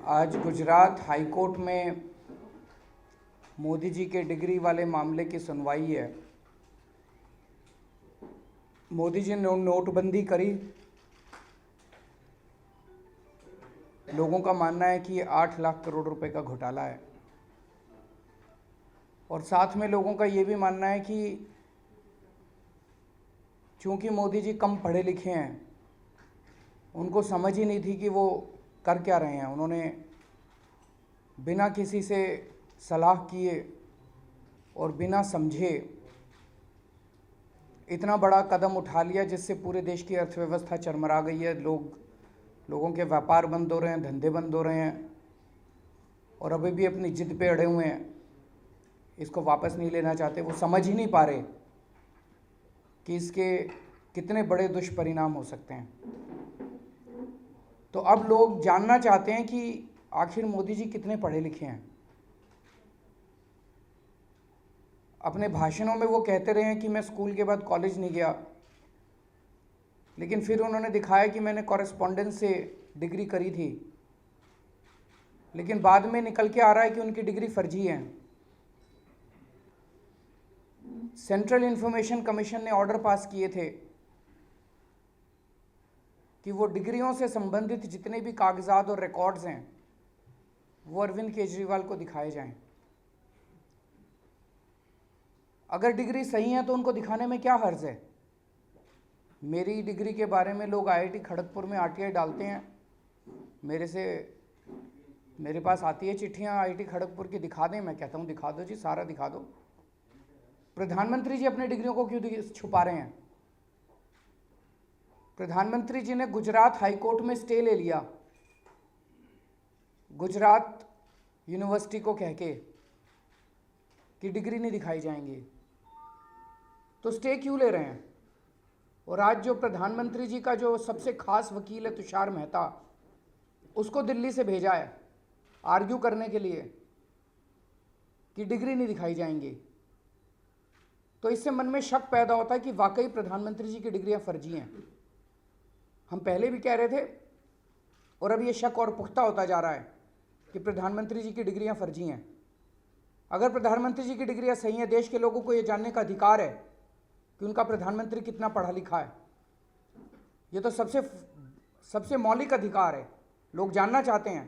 आज Gujarat high court में मोदी जी के डिग्री वाले मामले की सुनवाई है। मोदी जी ने नोटबंदी करी। लोगों का मानना है कि 8 लाख करोड़ रुपए का घोटाला है और साथ में लोगों का ये भी मानना है कि चूंकि मोदी जी कम पढ़े लिखे हैं, उनको समझ ही नहीं थी कि वो कर क्या रहे हैं। उन्होंने बिना किसी से सलाह किए और बिना समझे इतना बड़ा कदम उठा लिया जिससे पूरे देश की अर्थव्यवस्था चरमरा गई है। लोगों के व्यापार बंद हो रहे हैं, धंधे बंद हो रहे हैं और अभी भी अपनी जिद पे अड़े हुए हैं, इसको वापस नहीं लेना चाहते। वो समझ ही नहीं पा रहे कि इसके कितने बड़े दुष्परिणाम हो सकते हैं। तो अब लोग जानना चाहते हैं कि आखिर मोदी जी कितने पढ़े लिखे हैं। अपने भाषणों में वो कहते रहे हैं कि मैं स्कूल के बाद कॉलेज नहीं गया, लेकिन फिर उन्होंने दिखाया कि मैंने कॉरेस्पॉन्डेंस से डिग्री करी थी, लेकिन बाद में निकल के आ रहा है कि उनकी डिग्री फर्जी है। सेंट्रल इंफॉर्मेशन कमीशन ने ऑर्डर पास किए थे कि वो डिग्रियों से संबंधित जितने भी कागजात और रिकॉर्ड्स हैं वो अरविंद केजरीवाल को दिखाए जाएं। अगर डिग्री सही है तो उनको दिखाने में क्या हर्ज है। मेरी डिग्री के बारे में लोग आईआईटी खड़गपुर में आरटीआई डालते हैं, मेरे पास आती है चिट्ठियां आईआईटी खड़गपुर की, दिखा दें। मैं कहता हूं दिखा दो जी, सारा दिखा दो। प्रधानमंत्री जी अपनी डिग्रियों को क्यों छुपा रहे हैं। प्रधानमंत्री जी ने गुजरात हाई कोर्ट में स्टे ले लिया गुजरात यूनिवर्सिटी को कह के कि डिग्री नहीं दिखाई जाएंगी, तो स्टे क्यों ले रहे हैं। और आज जो प्रधानमंत्री जी का जो सबसे खास वकील है तुषार मेहता, उसको दिल्ली से भेजा है आर्ग्यू करने के लिए कि डिग्री नहीं दिखाई जाएंगी। तो इससे मन में शक पैदा होता है कि वाकई प्रधानमंत्री जी की डिग्रियां फर्जी हैं। हम पहले भी कह रहे थे और अब ये शक और पुख्ता होता जा रहा है कि प्रधानमंत्री जी की डिग्रियां फर्जी हैं। अगर प्रधानमंत्री जी की डिग्रियां सही हैं, देश के लोगों को ये जानने का अधिकार है कि उनका प्रधानमंत्री कितना पढ़ा लिखा है। ये तो सबसे मौलिक अधिकार है। लोग जानना चाहते हैं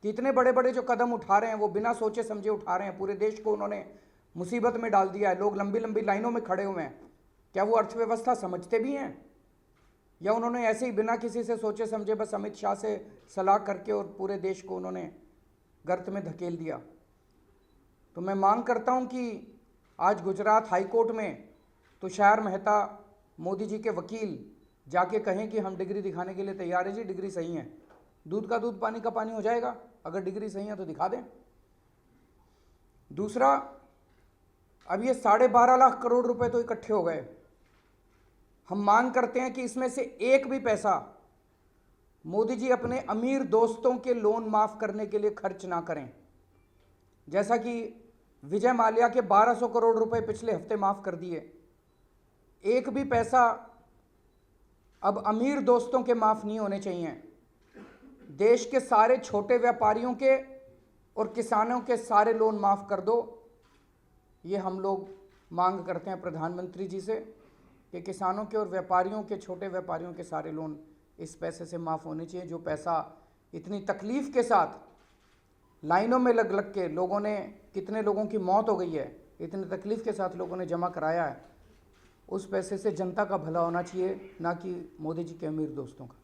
कि इतने बड़े बड़े जो कदम उठा रहे हैं वो बिना सोचे समझे उठा रहे हैं। पूरे देश को उन्होंने मुसीबत में डाल दिया है। लोग लंबी लंबी लाइनों में खड़े हुए हैं। क्या वो अर्थव्यवस्था समझते भी हैं, या उन्होंने ऐसे ही बिना किसी से सोचे समझे बस अमित शाह से सलाह करके और पूरे देश को उन्होंने गर्त में धकेल दिया। तो मैं मांग करता हूं कि आज गुजरात हाई कोर्ट में तुषार मेहता, मोदी जी के वकील, जाके कहें कि हम डिग्री दिखाने के लिए तैयार है जी, डिग्री सही है। दूध का दूध पानी का पानी हो जाएगा। अगर डिग्री सही है तो दिखा दें। दूसरा, अब ये 12.5 लाख करोड़ रुपए तो इकट्ठे हो गए। हम मांग करते हैं कि इसमें से एक भी पैसा मोदी जी अपने अमीर दोस्तों के लोन माफ करने के लिए खर्च ना करें। जैसा कि विजय माल्या के 1200 करोड़ रुपए पिछले हफ्ते माफ कर दिए, एक भी पैसा अब अमीर दोस्तों के माफ नहीं होने चाहिए। देश के सारे छोटे व्यापारियों के और किसानों के सारे लोन माफ कर दो। ये हम लोग मांग करते हैं प्रधानमंत्री जी से कि किसानों के और व्यापारियों के, छोटे व्यापारियों के सारे लोन इस पैसे से माफ़ होने चाहिए। जो पैसा इतनी तकलीफ़ के साथ लाइनों में लग लग के लोगों ने, कितने लोगों की मौत हो गई है, इतनी तकलीफ़ के साथ लोगों ने जमा कराया है, उस पैसे से जनता का भला होना चाहिए, ना कि मोदी जी के अमीर दोस्तों का।